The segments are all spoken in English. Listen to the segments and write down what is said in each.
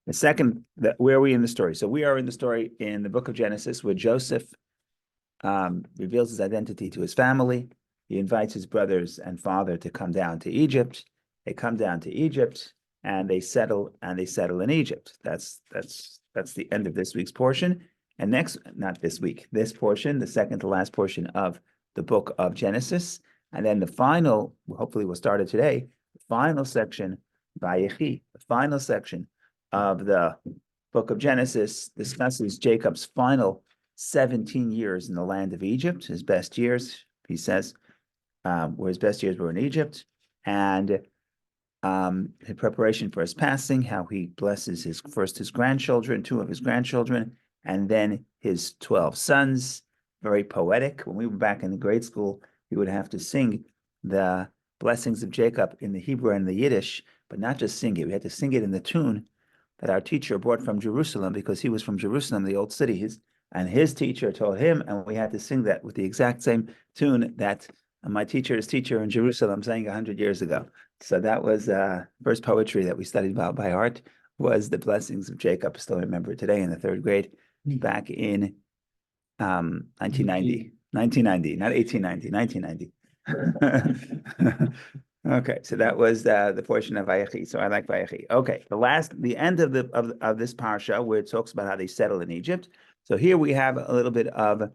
The second, where are we in the story? So we are in the story in the book of Genesis where Joseph reveals his identity to his family. He invites his brothers and father to come down to Egypt. They come down to Egypt and they settle in Egypt. That's the end of this week's portion. And next, not this week, this portion, the second to last portion of the book of Genesis. And then the final, hopefully we'll start it today, the final section, Vayechi, the final section of the book of Genesis discusses Jacob's final 17 years in the land of Egypt, his best years, he says, where his best years were in Egypt, and in preparation for his passing, how he blesses his grandchildren, two of his grandchildren, and then his 12 sons. Very poetic. When we were back in the grade school, we would have to sing the blessings of Jacob in the Hebrew and the Yiddish, but not just sing it. We had to sing it in the tune that our teacher brought from Jerusalem, because he was from Jerusalem, the old city. His teacher taught him, and we had to sing that with the exact same tune that my teacher's teacher in Jerusalem sang 100 years ago. So that was first poetry that we studied about by heart, was the blessings of Jacob. Still remember it today in the third grade, back in 1990, not 1890, 1990. Okay, so that was the portion of Vayechi. So I like Vayechi. Okay, the end of this parsha, where it talks about how they settled in Egypt. So here we have a little bit of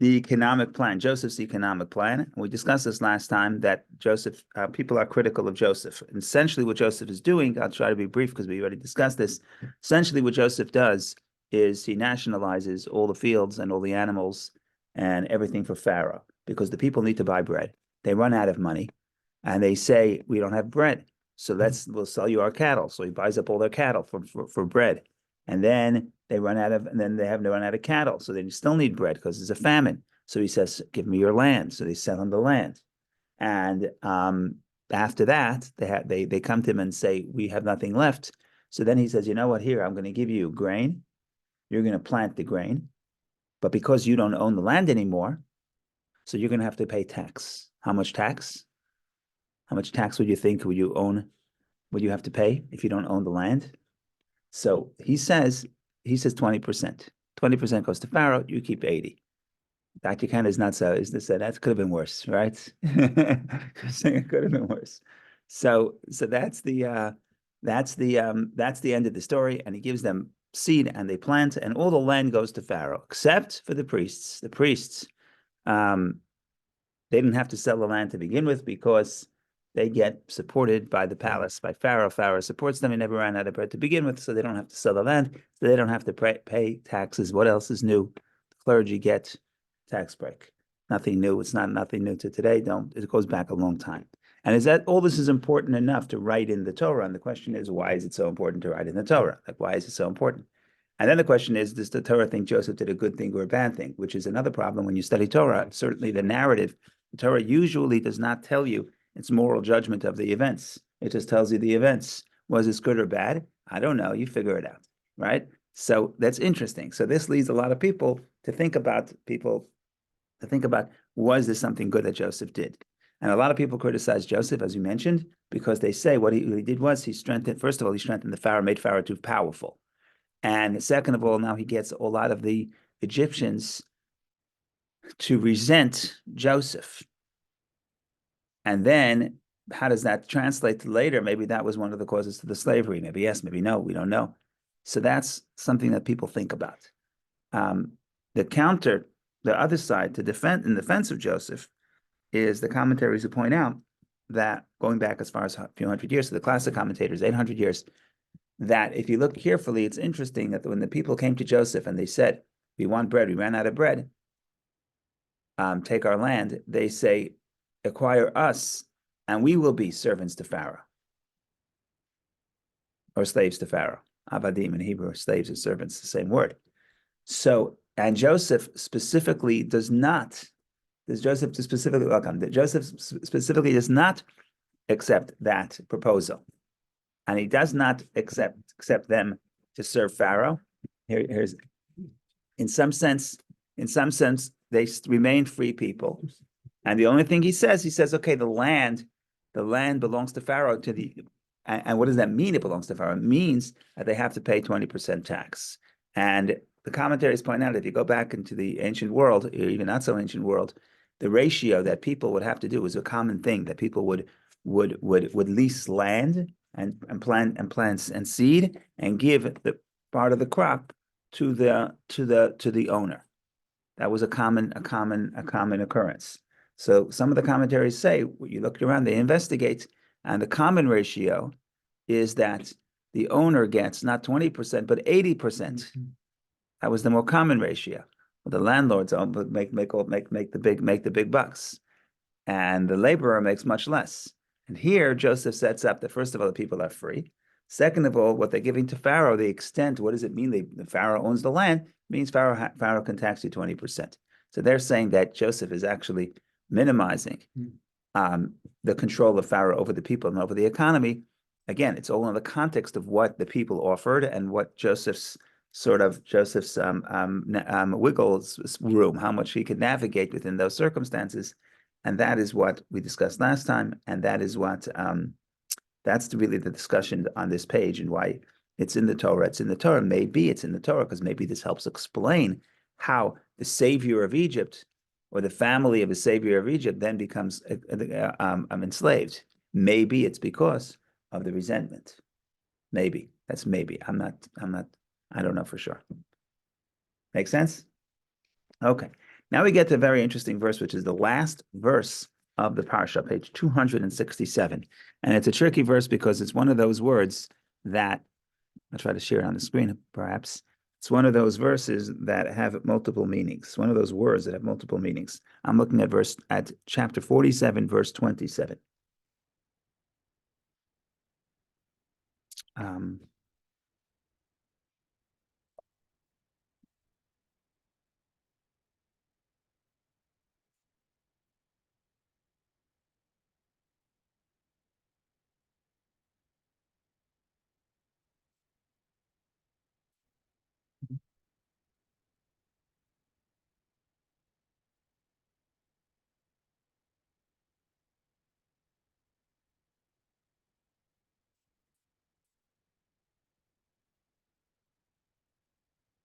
the economic plan, Joseph's economic plan. We discussed this last time, that Joseph, people are critical of Joseph. And essentially what Joseph is doing, I'll try to be brief because we already discussed this. Essentially what Joseph does is he nationalizes all the fields and all the animals and everything for Pharaoh, because the people need to buy bread. They run out of money and they say, we don't have bread. So we'll sell you our cattle. So he buys up all their cattle for bread. And then they run out of cattle. So they still need bread because there's a famine. So he says, give me your land. So they sell him the land. And after that, they come to him and say, we have nothing left. So then he says, you know what, here, I'm going to give you grain. You're going to plant the grain. But because you don't own the land anymore, so you're going to have to pay tax. How much tax? How much tax would you think would you have to pay if you don't own the land? So he says 20%. 20% goes to Pharaoh, you keep 80. Dr. Ken is not so, that could have been worse, right? It could have been worse. So that's the end of the story, and he gives them seed and they plant, and all the land goes to Pharaoh, except for the priests. The priests, they didn't have to sell the land to begin with, because they get supported by the palace, by Pharaoh. Pharaoh supports them. He never ran out of bread to begin with, so they don't have to sell the land. So they don't have to pay taxes. What else is new? The clergy get tax break. Nothing new. It's not nothing new to today. It goes back a long time. And is that all this is important enough to write in the Torah? And the question is, why is it so important to write in the Torah? Like, why is it so important? And then the question is, does the Torah think Joseph did a good thing or a bad thing? Which is another problem when you study Torah. Certainly the narrative, the Torah usually does not tell you its moral judgment of the events. It just tells you the events. Was this good or bad? I don't know. You figure it out, right? So that's interesting. So this leads a lot of people to think about, was this something good that Joseph did? And a lot of people criticize Joseph, as you mentioned, because they say what he did was he strengthened the Pharaoh, made Pharaoh too powerful. And second of all, now he gets a lot of the Egyptians to resent Joseph. And then how does that translate to later? Maybe that was one of the causes to the slavery. Maybe yes, maybe no, we don't know. So that's something that people think about. The other side, in defense of Joseph, is the commentaries who point out that, going back as far as a few hundred years, to the classic commentators, 800 years, that if you look carefully, it's interesting that when the people came to Joseph and they said, we want bread, we ran out of bread, take our land, they say, acquire us, and we will be servants to Pharaoh, or slaves to Pharaoh. Avadim in Hebrew, slaves or servants, the same word. So, and Joseph specifically does not accept that proposal, and he does not accept them to serve Pharaoh. Here's in some sense, they remain free people. And the only thing he says, okay, the land belongs to Pharaoh And what does that mean? It belongs to Pharaoh. It means that they have to pay 20% tax. And the commentaries point out, if you go back into the ancient world, or even not so ancient world, the ratio that people would have to do was a common thing, that people would lease land and plant and seed and give the part of the crop to the owner. That was a common occurrence. So some of the commentaries say, you look around, they investigate, and the common ratio is that the owner gets not 20%, but 80%. That was the more common ratio. Well, the landlords make the big bucks, and the laborer makes much less. And here Joseph sets up that, first of all, the people are free. Second of all, what they're giving to Pharaoh, the extent, what does it mean? The Pharaoh owns the land, means Pharaoh can tax you 20%. So they're saying that Joseph is actually minimizing the control of Pharaoh over the people and over the economy. Again, it's all in the context of what the people offered and what Joseph's wiggles room, how much he could navigate within those circumstances. And that is what we discussed last time. And that is what, that's really the discussion on this page, and why it's in the Torah. It's in the Torah. Maybe it's in the Torah because maybe this helps explain how the savior of Egypt, or the family of a savior of Egypt, then becomes enslaved. Maybe it's because of the resentment. Maybe. That's maybe. I don't know for sure. Make sense? Okay. Now we get to a very interesting verse, which is the last verse of the parsha, page 267. And it's a tricky verse because it's one of those words that, I'll try to share it on the screen, perhaps. It's one of those verses that have multiple meanings. One of those words that have multiple meanings. I'm looking at chapter 47, verse 27.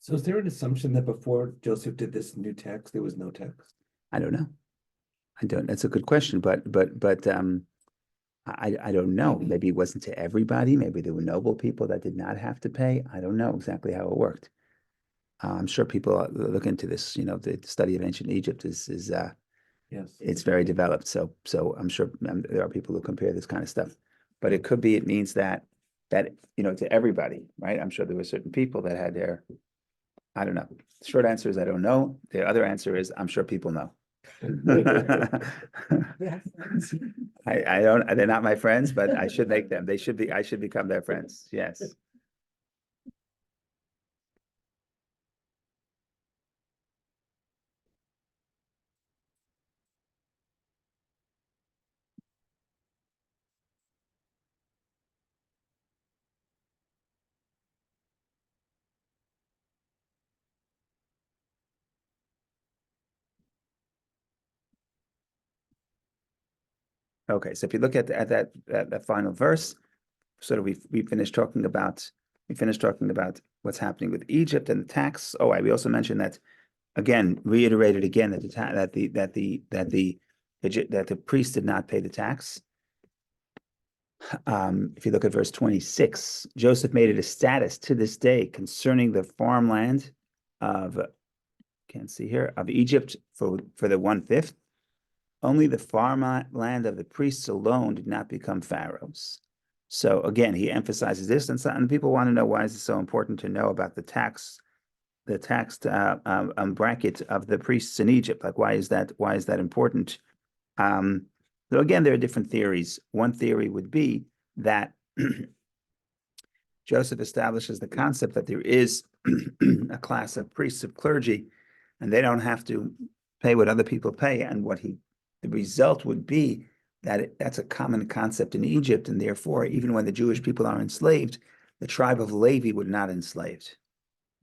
So is there an assumption that before Joseph did this new text, there was no text? I don't know. That's a good question, but I don't know. Maybe it wasn't to everybody. Maybe there were noble people that did not have to pay. I don't know exactly how it worked. I'm sure people look into this. You know, the study of ancient Egypt is Yes, it's very developed. So I'm sure there are people who compare this kind of stuff. But it could be, it means that to everybody, right? I'm sure there were certain people that had their, I don't know. The short answer is I don't know. The other answer is I'm sure people know. I don't, they're not my friends, but I should make them. I should become their friends. Yes. Okay, so if you look at that final verse, sort of we finished talking about what's happening with Egypt and the tax. Oh, we also mentioned that again, reiterated again that the priest did not pay the tax. If you look at verse 26, Joseph made it a status to this day concerning the farmland of, can't see here, of Egypt for the 1/5. Only the farmland of the priests alone did not become pharaohs. So again, he emphasizes this, and people want to know, why is it so important to know about the tax bracket of the priests in Egypt? Like, why is that important? So again, there are different theories. One theory would be that Joseph establishes the concept that there is a class of priests, of clergy, and they don't have to pay what other people pay. And the result would be that that's a common concept in Egypt, and therefore, even when the Jewish people are enslaved, the tribe of Levi would not enslaved.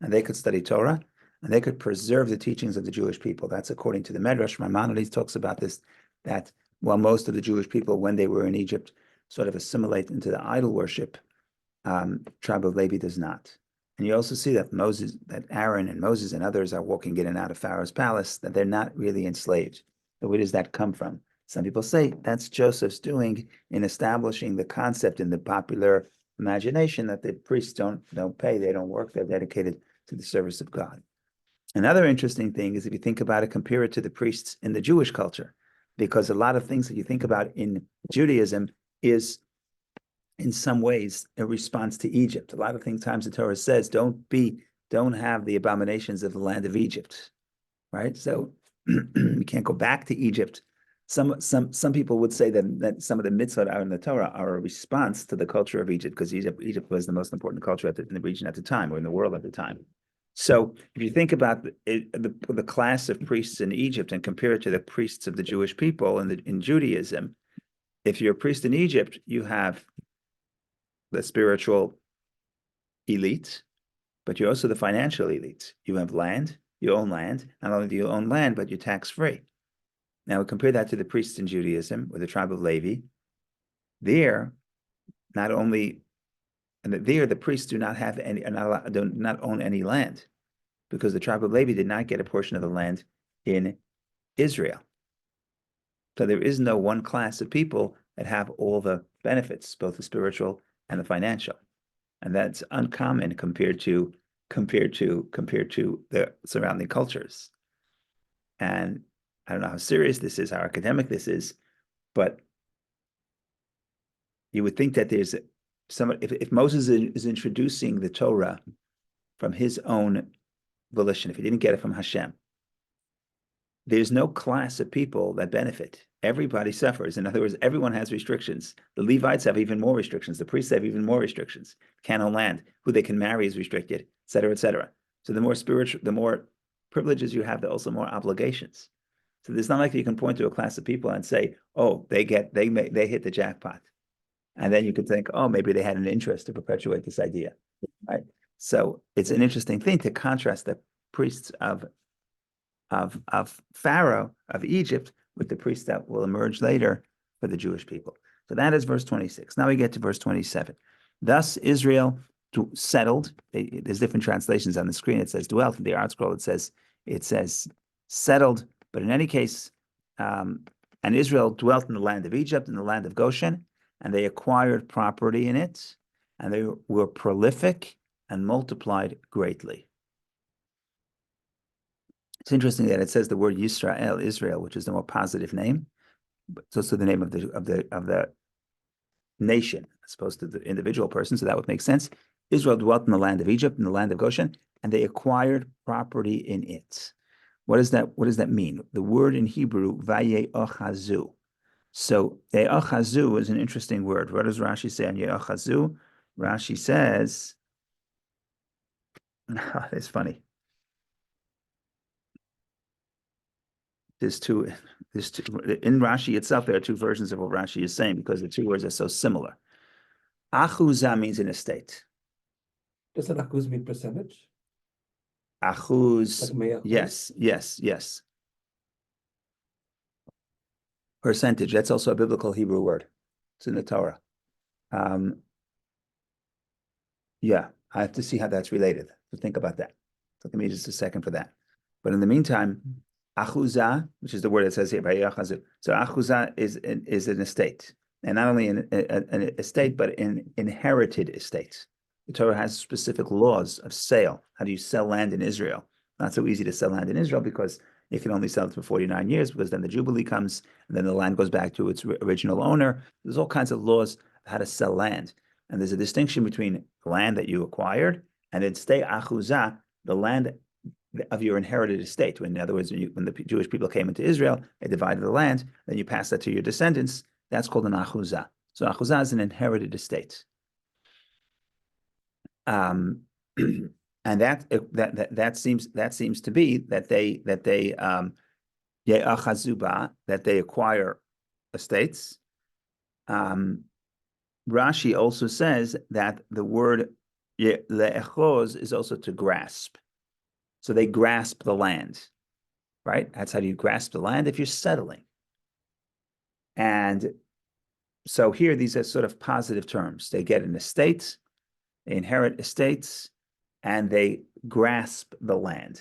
And they could study Torah, and they could preserve the teachings of the Jewish people. That's according to the Medrash. Maimonides talks about this, that while most of the Jewish people, when they were in Egypt, sort of assimilate into the idol worship. Tribe of Levi does not. And you also see that Aaron and Moses and others are walking in and out of Pharaoh's palace, that they're not really enslaved. So where does that come from? Some people say that's Joseph's doing in establishing the concept in the popular imagination that the priests don't pay, they don't work, they're dedicated to the service of God. Another interesting thing is if you think about it, compare it to the priests in the Jewish culture, because a lot of things that you think about in Judaism is in some ways a response to Egypt. A lot of times the Torah says, don't have the abominations of the land of Egypt, right? So we can't go back to Egypt. Some people would say that some of the mitzvot are in the Torah are a response to the culture of Egypt, because Egypt was the most important culture in the region at the time, or in the world at the time. So if you think about the class of priests in Egypt and compare it to the priests of the Jewish people in Judaism, if you're a priest in Egypt, you have the spiritual elite, but you're also the financial elite. You have land, you own land. Not only do you own land, but you're tax-free. Now, we compare that to the priests in Judaism, or the tribe of Levi. There, the priests do not have any, do not own any land, because the tribe of Levi did not get a portion of the land in Israel. So there is no one class of people that have all the benefits, both the spiritual and the financial, and that's uncommon compared to the surrounding cultures. And I don't know how serious this is, how academic this is, but you would think that there's if Moses is introducing the Torah from his own volition, if he didn't get it from Hashem, there's no class of people that benefit. Everybody suffers. In other words, everyone has restrictions. The Levites have even more restrictions. The priests have even more restrictions. Can't own land. Who they can marry is restricted, et cetera, et cetera. So the more privileges you have, the also more obligations. So it's not like you can point to a class of people and say, oh, they hit the jackpot. And then you could think, oh, maybe they had an interest to perpetuate this idea, right? So it's an interesting thing to contrast the priests of Pharaoh, of Egypt, with the priests that will emerge later for the Jewish people. So that is verse 26. Now we get to verse 27. Thus Israel settled. There's different translations on the screen. It says dwelt. In the art scroll, it says settled. But in any case, and Israel dwelt in the land of Egypt, in the land of Goshen, and they acquired property in it, and they were prolific and multiplied greatly. It's interesting that it says the word Yisrael, Israel, which is the more positive name, but it's also the name of the nation as opposed to the individual person. So that would make sense. Israel dwelt in the land of Egypt, in the land of Goshen, and they acquired property in it. What does that mean? The word in Hebrew, vayeochazu. So yeochazu is an interesting word. What does Rashi say on yeochazu? Rashi says, it's funny. There's two in Rashi itself. There are two versions of what Rashi is saying because the two words are so similar. Achuzah means an estate. Does an achuz mean percentage? Achuz, Like yes. Percentage. That's also a biblical Hebrew word. It's in the Torah. Yeah, I have to see how that's related. So think about that. So give me just a second for that. But in the meantime, achuzah, which is the word that says here, so achuzah is an estate, and not only an estate, but an inherited estate. The Torah has specific laws of sale. How do you sell land in Israel? Not so easy to sell land in Israel because you can only sell it for 49 years, because then the Jubilee comes, and then the land goes back to its original owner. There's all kinds of laws how to sell land. And there's a distinction between land that you acquired and then stay achuzah, the land of your inherited estate. In other words, when the Jewish people came into Israel, they divided the land, then you pass that to your descendants. That's called an achuzah. So achuzah is an inherited estate. And that seems to be that they ye'achazuba, that they acquire estates. Rashi also says that the word le'echoz is also to grasp. So they grasp the land, right? That's how you grasp the land if you're settling. And So here, these are sort of positive terms. They get an estate, they inherit estates, and they grasp the land.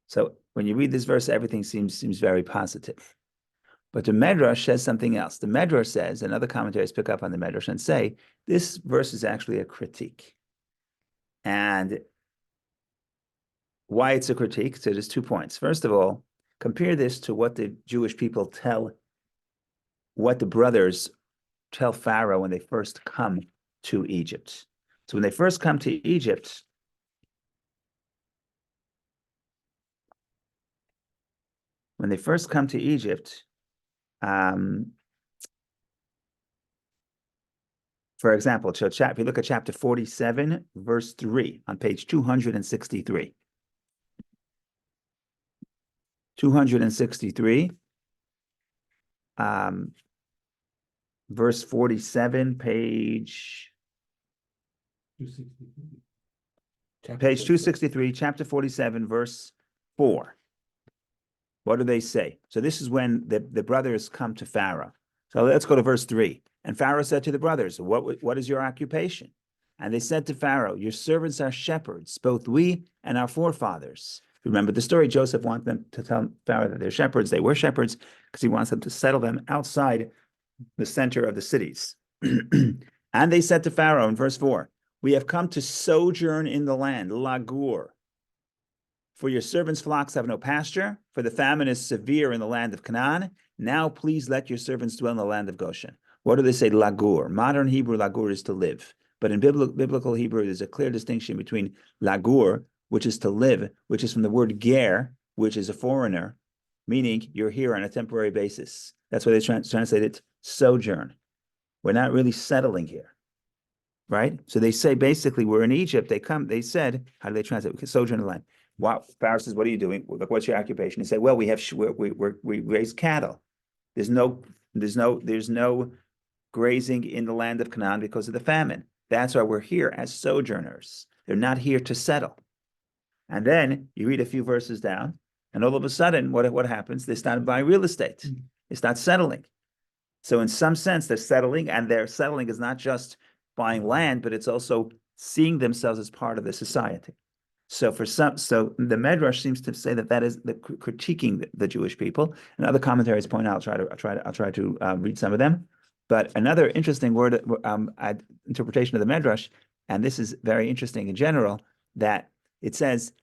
So when you read this verse, everything seems very positive. But the Medrash says something else. The Medrash says, and other commentaries pick up on the Medrash and say, this verse is actually a critique. And why it's a critique? So there's 2 points. First of all, compare this to what the Jewish people what the brothers tell Pharaoh when they first come to Egypt. So when they first come to Egypt, for example, so if you look at chapter 47, verse 3 on page 263. 263, verse 47, page 263, chapter 47, verse 4. What do they say? So this is when the brothers come to Pharaoh. So let's go to verse 3. And Pharaoh said to the brothers, what is your occupation? And they said to Pharaoh, your servants are shepherds, both we and our forefathers. Remember the story, Joseph wants them to tell Pharaoh that they're shepherds. They were shepherds because he wants them to settle them outside the center of the cities. And they said to Pharaoh in verse 4, we have come to sojourn in the land, lagur. For your servants' flocks have no pasture, for the famine is severe in the land of Canaan. Now please let your servants dwell in the land of Goshen. What do they say? Lagur. Modern Hebrew, lagur is to live. But in biblical Hebrew, there's a clear distinction between lagur, which is to live, which is from the word ger, which is a foreigner, meaning you're here on a temporary basis. That's why they translate it sojourn. We're not really settling here, right? So they say basically we're in Egypt. They said, how do they translate? We can sojourn in the land. Wow. Pharaoh says, what are you doing? Look, what's your occupation? He said, well, we raise cattle. There's no grazing in the land of Canaan because of the famine. That's why we're here as sojourners. They're not here to settle. And then you read a few verses down, and all of a sudden, what happens? They start buying real estate. They start settling. So in some sense, they're settling, and their settling is not just buying land, but it's also seeing themselves as part of the society. So the Medrash seems to say that is the critiquing the Jewish people, and other commentaries point out. I'll try to read some of them. But another interesting word interpretation of the Medrash, and this is very interesting in general, that it says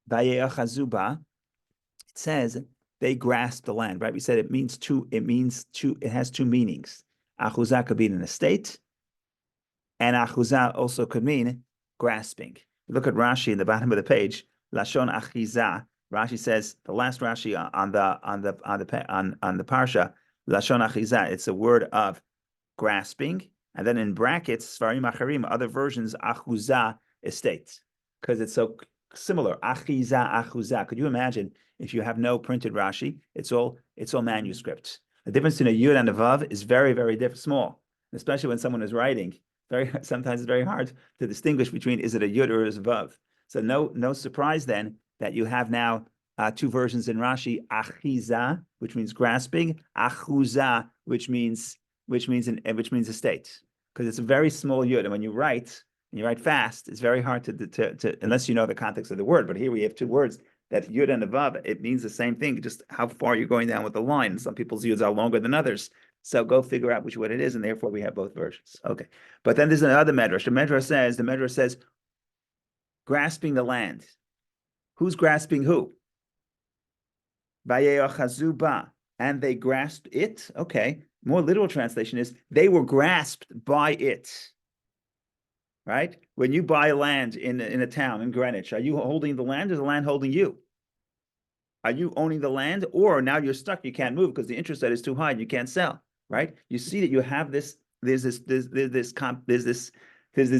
"Vayeachazuba." It says they grasp the land, right? We said it means two. It has 2 meanings. Achuzah could mean an estate, and achuzah also could mean grasping. Look at Rashi in the bottom of the page. Lashon achiza. Rashi says the last Rashi on the parsha. Lashon achiza. It's a word of grasping, and then in brackets, Svarim Acharim, other versions, achuza, estate, because it's so similar. Achiza, achuza. Could you imagine if you have no printed Rashi? It's all manuscript. The difference in a yud and a vav is very, very small, especially when someone is writing. Sometimes it's very hard to distinguish between is it a yud or is it a vav. So no surprise then that you have now 2 versions in Rashi: achiza, which means grasping; achuza, which means estate, because it's a very small yud, and when you write fast, it's very hard to unless you know the context of the word. But here we have 2 words that yud and a vav. It means the same thing, just how far you're going down with the line. Some people's yuds are longer than others. So go figure out which one it is, and therefore we have both versions. Okay, but then there's another Medrash. The Medrash says, grasping the land. Who's grasping who? Vayeachazuba, and they grasped it. Okay, more literal translation is they were grasped by it. Right? When you buy land in a town in Greenwich, are you holding the land or is the land holding you? Are you owning the land, or now you're stuck, you can't move because the interest rate is too high and you can't sell? Right? You see that you have this. There's this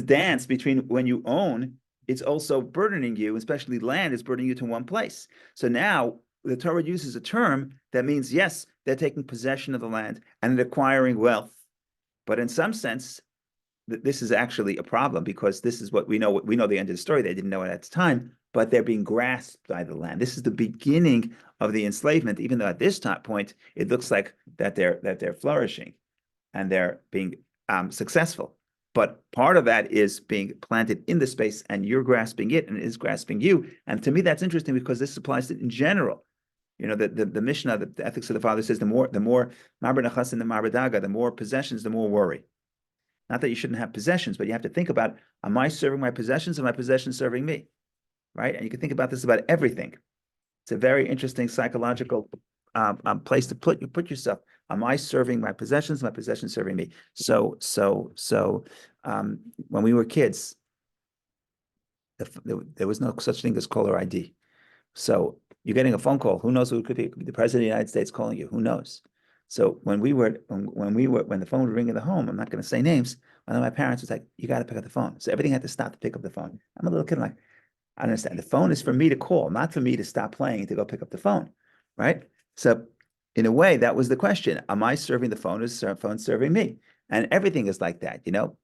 dance between when you own, it's also burdening you, especially land is burdening you to one place. So now the Torah uses a term that means, yes, they're taking possession of the land and acquiring wealth, but in some sense, this is actually a problem, because this is what we know. We know the end of the story. They didn't know it at the time, but they're being grasped by the land. This is the beginning of the enslavement, even though at this point it looks like that they're flourishing. and they're being successful. But part of that is being planted in the space, and you're grasping it, and it is grasping you. And to me, that's interesting because this applies to in general. You know, the Mishnah, the Ethics of the Father says the more Marber Nachas and the Marber Daga, the more possessions, the more worry. Not that you shouldn't have possessions, but you have to think about, am I serving my possessions or my possessions serving me? Right? And you can think about this about everything. It's a very interesting psychological place to put yourself. Am I serving my possessions? My possessions serving me? So when we were kids, there was no such thing as caller ID. So you're getting a phone call. Who knows who it could be? It could be the president of the United States calling you. Who knows? So when the phone would ring in the home, I'm not going to say names. One of my parents was like, "You got to pick up the phone." So everything had to stop to pick up the phone. I'm a little kid. I'm like, I understand. The phone is for me to call, not for me to stop playing to go pick up the phone, right? So in a way, that was the question. Am I serving the phone or is the phone serving me? And everything is like that, you know?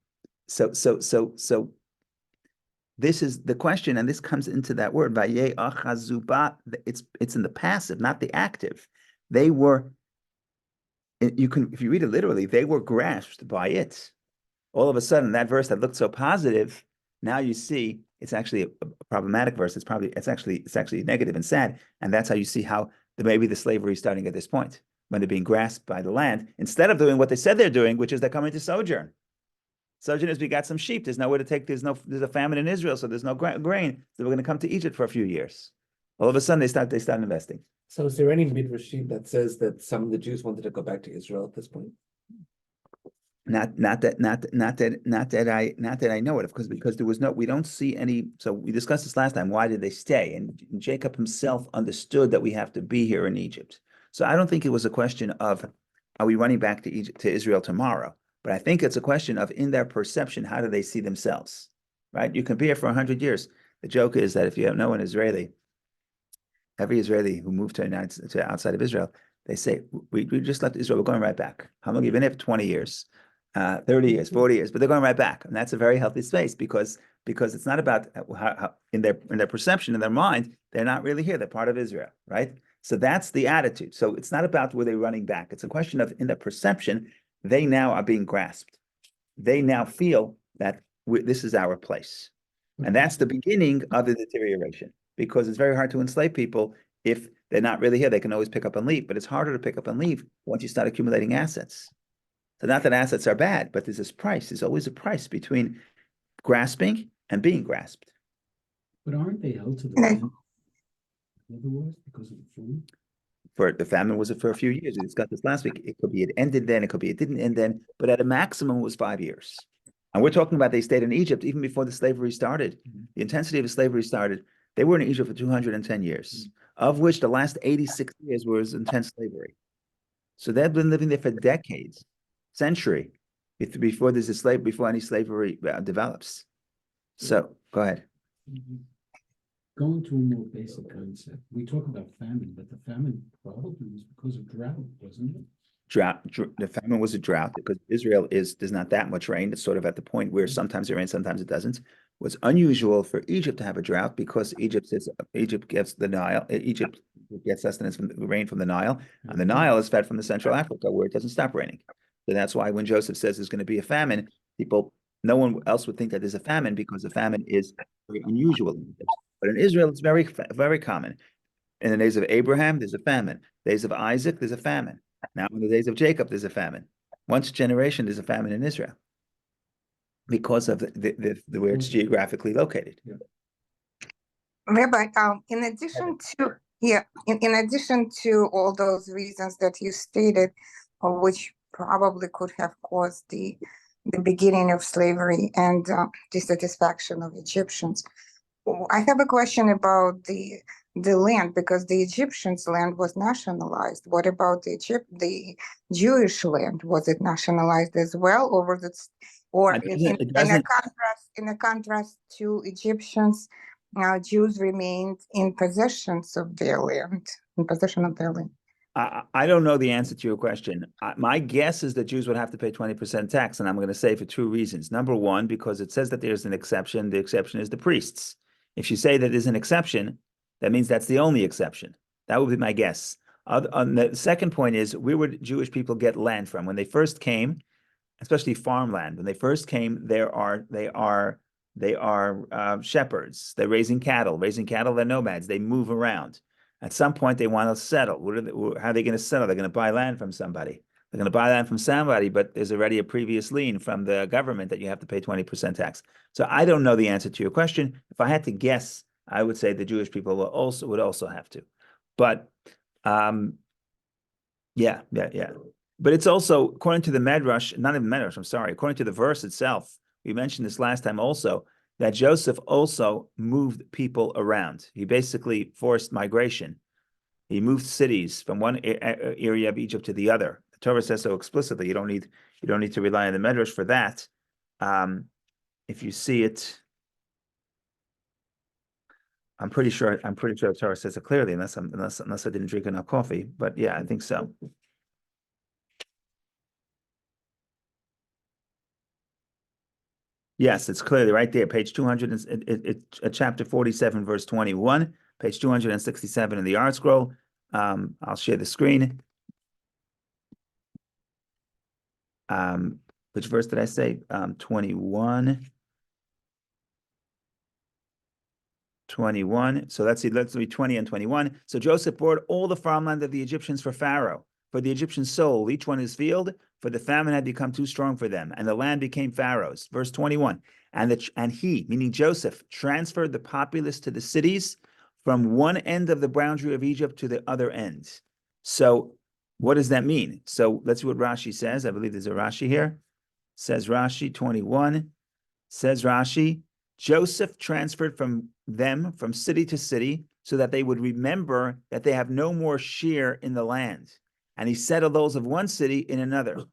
So this is the question, and this comes into that word, Vayei achazuba. It's in the passive, not the active. They were, if you read it literally, they were grasped by it. All of a sudden, that verse that looked so positive, now you see it's actually a problematic verse. It's actually negative and sad, and that's how you see how maybe the slavery is starting at this point when they're being grasped by the land instead of doing what they said they're doing, which is they're coming to sojourn. Sojourners, we got some sheep. There's nowhere to take. There's a famine in Israel, so there's no grain. So we're going to come to Egypt for a few years. All of a sudden, they start investing. So is there any midrashim that says that some of the Jews wanted to go back to Israel at this point? Not that I know it, because there was we don't see any. So we discussed this last time. Why did they stay? And Jacob himself understood that we have to be here in Egypt. So I don't think it was a question of, are we running back to Egypt, to Israel tomorrow? But I think it's a question of, in their perception, how do they see themselves, right? You can be here for 100 years. The joke is that if you know an Israeli, every Israeli who moved to outside of Israel, they say, we just left Israel, we're going right back. How long have you been here? For 20 years, 30 years, 40 years, but they're going right back. And that's a very healthy space because it's not about how in their perception, in their mind, they're not really here. They're part of Israel, right? So that's the attitude. So it's not about were they running back. It's a question of, in their perception, they now are being grasped. They now feel that this is our place. And that's the beginning of the deterioration, because it's very hard to enslave people if they're not really here. They can always pick up and leave, but it's harder to pick up and leave once you start accumulating assets. So not that assets are bad, but there's this price. There's always a price between grasping and being grasped. But aren't they held to the land? Otherwise, because of the food? For the famine was for a few years. We discussed this last week. It could be it ended then, it could be it didn't end then, but at a maximum it was 5 years. And we're talking about they stayed in Egypt even before the slavery started. The intensity of the slavery started. They were in Egypt for 210 years, of which the last 86 years was intense slavery. So they've been living there for decades, century, before any slavery develops. So go ahead. Going to a more basic concept, we talk about famine, but the famine probably was because of drought, wasn't it? Drought. The famine was a drought because Israel there's not that much rain. It's sort of at the point where sometimes it rains, sometimes it doesn't. What's unusual for Egypt to have a drought because Egypt gets the Nile. Egypt gets sustenance from the rain from the Nile, and the Nile is fed from the Central Africa where it doesn't stop raining. So that's why when Joseph says there's going to be a famine, no one else would think that there's a famine because the famine is very unusual in Egypt. But in Israel, it's very, very common. In the days of Abraham, there's a famine. Days of Isaac, there's a famine. Now, in the days of Jacob, there's a famine. Once a generation, there's a famine in Israel because of the where it's geographically located. Yeah. Rabbi, in addition to all those reasons that you stated, which probably could have caused the beginning of slavery and dissatisfaction of Egyptians, I have a question about the land, because the Egyptians' land was nationalized. What about the Jewish land? Was it nationalized as well, or was it, in a contrast to Egyptians, Jews remained in possession of their land? I don't know the answer to your question. My guess is that Jews would have to pay 20% tax, and I'm going to say for two reasons. Number one, because it says that there's an exception. The exception is the priests. If you say that there's an exception, that means that's the only exception. That would be my guess. On the second point is, where would Jewish people get land from? When they first came, especially farmland. When they first came, they are shepherds. They're raising cattle. They're nomads. They move around. At some point, they want to settle. How are they going to settle? They're going to buy land from somebody. They're going to buy land from somebody, but there's already a previous lien from the government that you have to pay 20% tax. So I don't know the answer to your question. If I had to guess, I would say the Jewish people would also have to. But yeah. But it's also, according to the Medrash, not even Medrash, I'm sorry, according to the verse itself, we mentioned this last time also, that Joseph also moved people around. He basically forced migration. He moved cities from one area of Egypt to the other. The Torah says so explicitly. You don't need to rely on the Medrash for that. If you see it, I'm pretty sure the Torah says it clearly, unless I didn't drink enough coffee. But yeah, I think so. Yes, it's clearly right there, page 200, chapter 47, verse 21, page 267 in the Art Scroll. I'll share the screen. Which verse did I say? 21. So let's see 20 and 21. So Joseph bought all the farmland of the Egyptians for Pharaoh, for the Egyptians sold each one his field, for the famine had become too strong for them, and the land became Pharaoh's. Verse 21. And he, meaning Joseph, transferred the populace to the cities from one end of the boundary of Egypt to the other end. So what does that mean? So let's see what Rashi says. I believe there's a Rashi here. Says Rashi 21. Says Rashi, Joseph transferred from city to city so that they would remember that they have no more share in the land. And he settled those of one city in another.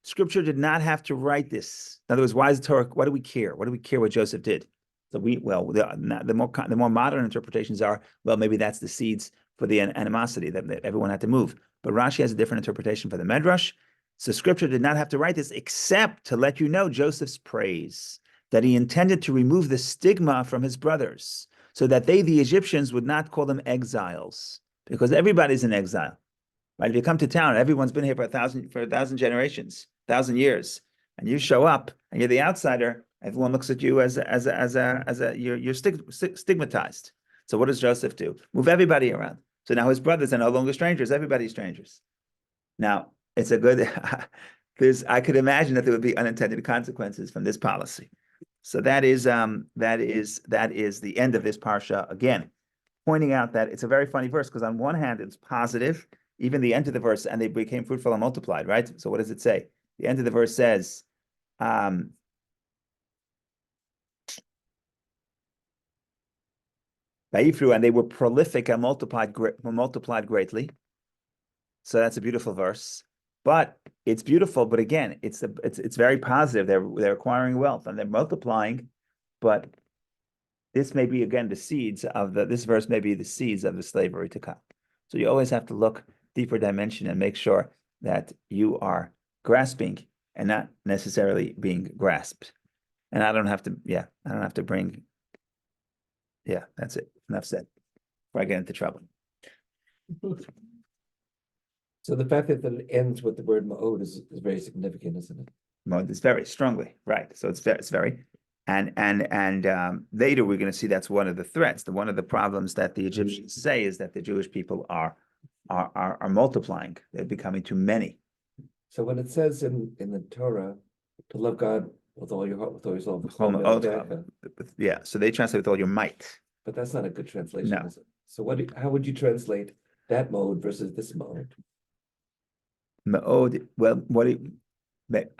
Scripture did not have to write this. In other words, why is the Torah? What do we care? What do we care what Joseph did? So the more modern interpretations are, well, maybe that's the seeds for the animosity that everyone had to move. But Rashi has a different interpretation for the Medrash. So Scripture did not have to write this except to let you know Joseph's praise, that he intended to remove the stigma from his brothers, so that they, the Egyptians, would not call them exiles, because everybody's in exile. Right? If you come to town, everyone's been here for a thousand generations, 1,000 years, and you show up and you're the outsider. Everyone looks at you as you're stigmatized. So what does Joseph do? Move everybody around. So now his brothers are no longer strangers. Everybody's strangers. Now it's a good. I could imagine that there would be unintended consequences from this policy. So that is the end of this parsha. Again, pointing out that it's a very funny verse, because on one hand it's positive, even the end of the verse, and they became fruitful and multiplied, right? So what does it say? The end of the verse says, and they were prolific and multiplied greatly. So that's a beautiful verse. But it's beautiful, but again, it's very positive. They're acquiring wealth and they're multiplying, but this may be again this verse may be the seeds of the slavery to come. So you always have to look deeper dimension and make sure that you are grasping and not necessarily being grasped. And I don't have to bring. Yeah, that's it. Enough said. Before I get into trouble. So the fact that it ends with the word ma'od is very significant, isn't it? Ma'od is very strongly, right? So it's very, and later we're going to see that's one of the threats. One of the problems that the Egyptians say is that the Jewish people are multiplying. They're becoming too many. So when it says in the Torah to love God with all your heart, with all your soul, with all your mind, yeah. So they translate with all your might. but that's not a good translation, No. is it? So how would you translate that mode versus this mode? Ma'od, well,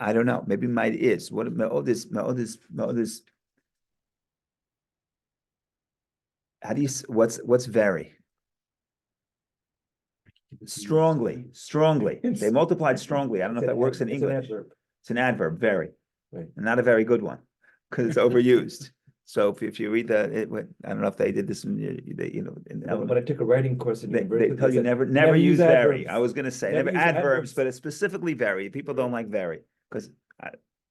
I don't know. Maybe might is. What ma'od is. How do you? What's very? Strongly. They multiplied strongly. I don't know if that works in English. It's an adverb, very, Right. and not a very good one, because it's overused. So if you read I don't know if they did this in When I took a writing course in they university, tell you said, never use very. adverbs. I was going to say Never never use adverbs, adverbs. but it's specifically very. People don't like very because,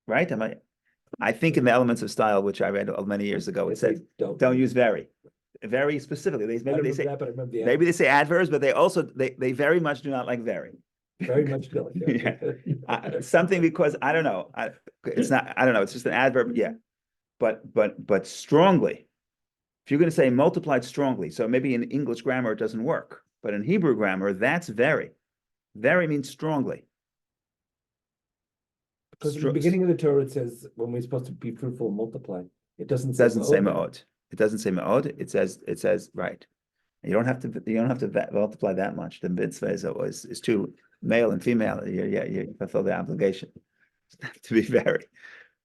right? I think in the Elements of Style, which I read many years ago, it says don't use very. Very specifically. Maybe they say that, but I remember the maybe they say adverbs, but they very much do not like very. Very much delicate. Something because I don't know. It's not. I don't know. It's just an adverb. Yeah, but strongly. If you're going to say multiplied strongly, so maybe in English grammar it doesn't work, but in Hebrew grammar that's very. Very means strongly. Because at the beginning of the Torah it says when we're supposed to be fruitful and multiply. It doesn't say Say ma'od. ma'od. It doesn't say ma'od. It says right. You don't have to multiply that much. The mitzvah is too male and female. You fulfill the obligation to be very.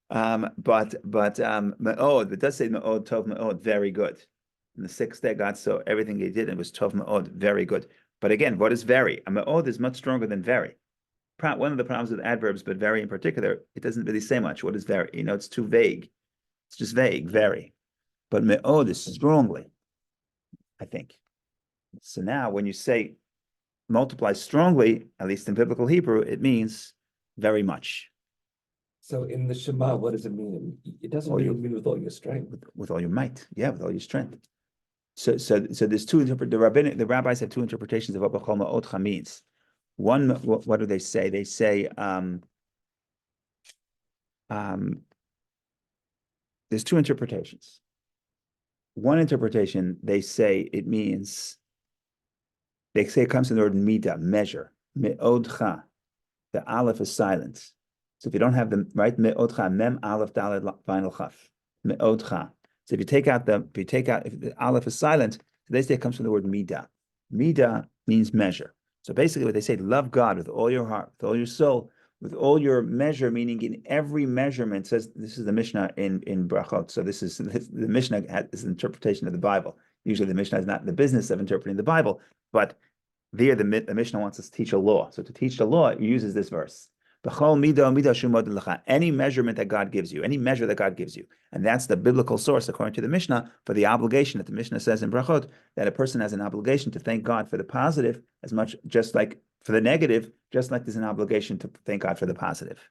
But ma'od, it does say ma'od, tov ma'od, very good. In the sixth day, God saw everything he did and it was tov ma'od, very good. But again, what is very? A ma'od is much stronger than very. One of the problems with adverbs, but very in particular, it doesn't really say much. What is very? It's too vague. It's just vague, very. But me'od is strongly, I think. So now when you say multiply strongly, at least in biblical Hebrew, it means very much. So in the Shema, what does it mean? It doesn't really mean with all your strength. With all your might. Yeah, with all your strength. So there's two the rabbis have two interpretations of what b'chol ma'odcha means. One, what do they say? They say there's two interpretations. One interpretation, they say it means, they say it comes from the word midah, measure. Me'odcha, the aleph is silent. So if you don't have the right me'odcha, mem aleph daled final chaf. Me'odcha. So if you take out if the aleph is silent, they say it comes from the word midah. Midah means measure. So basically what they say, love God with all your heart, with all your soul, with all your measure, meaning in every measurement, says this is the Mishnah in Brachot. So the Mishnah is an interpretation of the Bible. Usually the Mishnah is not in the business of interpreting the Bible, but there the Mishnah wants us to teach a law. So to teach the law, it uses this verse. Any measurement that God gives you, any measure that God gives you. And that's the biblical source, according to the Mishnah, for the obligation that the Mishnah says in Brachot, that a person has an obligation to thank God for the positive as much, just like for the negative, just like there's an obligation to thank God for the positive.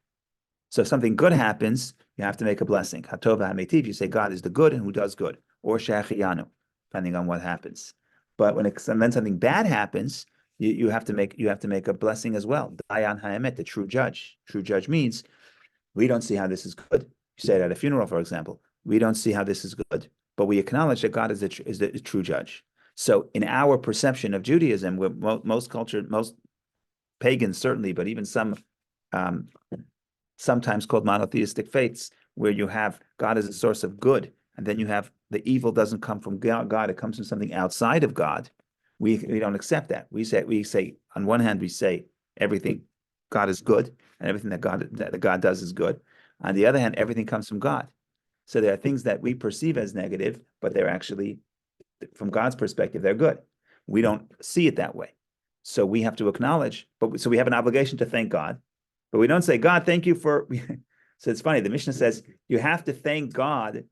So if something good happens, you have to make a blessing. Hatov ha'metiv, you say God is the good and who does good. Or she'achiyanu, depending on what happens. But when then something bad happens, you have to make a blessing as well. Dayan ha'emet, the true judge. True judge means we don't see how this is good. You say it at a funeral, for example. We don't see how this is good, but we acknowledge that God is the true judge. So in our perception of Judaism, most pagans certainly, but even some sometimes called monotheistic faiths, where you have God as a source of good, and then you have the evil doesn't come from God, it comes from something outside of God. We don't accept that. We say on one hand we say everything God is good and everything that God does is good. On the other hand, everything comes from God. So there are things that we perceive as negative, but they're actually, from God's perspective, they're good. We don't see it that way. So we have to acknowledge, so we have an obligation to thank God, but we don't say, God, thank you for, so it's funny, the Mishnah says, you have to thank God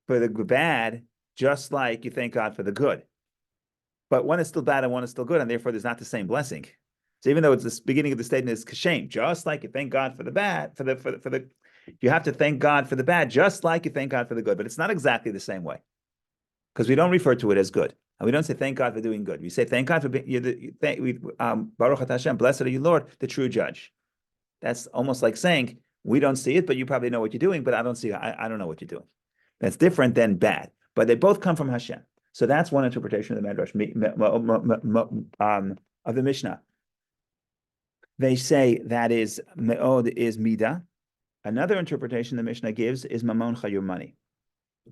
for the bad, just like you thank God for the good. But one is still bad and one is still good, and therefore there's not the same blessing. So even though it's the beginning of the statement is kashem, just like you thank God for the bad, you have to thank God for the bad, just like you thank God for the good. But it's not exactly the same way, because we don't refer to it as good, and we don't say thank God for doing good. We say thank God for being Baruch Atah Hashem, blessed are you, Lord, the true judge. That's almost like saying we don't see it, but you probably know what you're doing, but I don't see. I don't know what you're doing. That's different than bad, but they both come from Hashem. So that's one interpretation of the Medrash of the Mishnah. They say that is me'od is midah. Another interpretation the Mishnah gives is mamoncha, your money,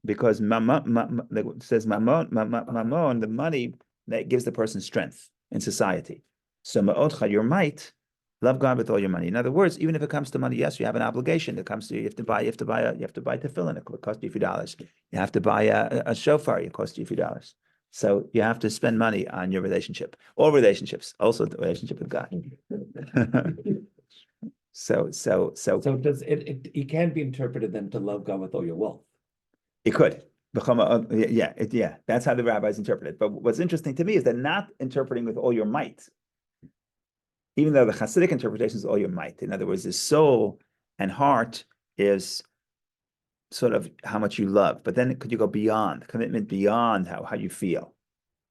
because it says mamon, the money that gives the person strength in society. So me'odcha, your might. Love God with all your money. In other words, even if it comes to money, yes, you have an obligation. It comes to you have to buy tefillin. It costs you a few dollars. You have to buy a shofar. It costs you a few dollars. So you have to spend money on your relationship. All relationships, also the relationship with God. So does it can be interpreted then to love God with all your wealth. It could. Yeah. That's how the rabbis interpret it. But what's interesting to me is they're not interpreting with all your might. Even though the Hasidic interpretation is all your might. In other words, the soul and heart is sort of how much you love. But then could you go beyond, commitment beyond how you feel?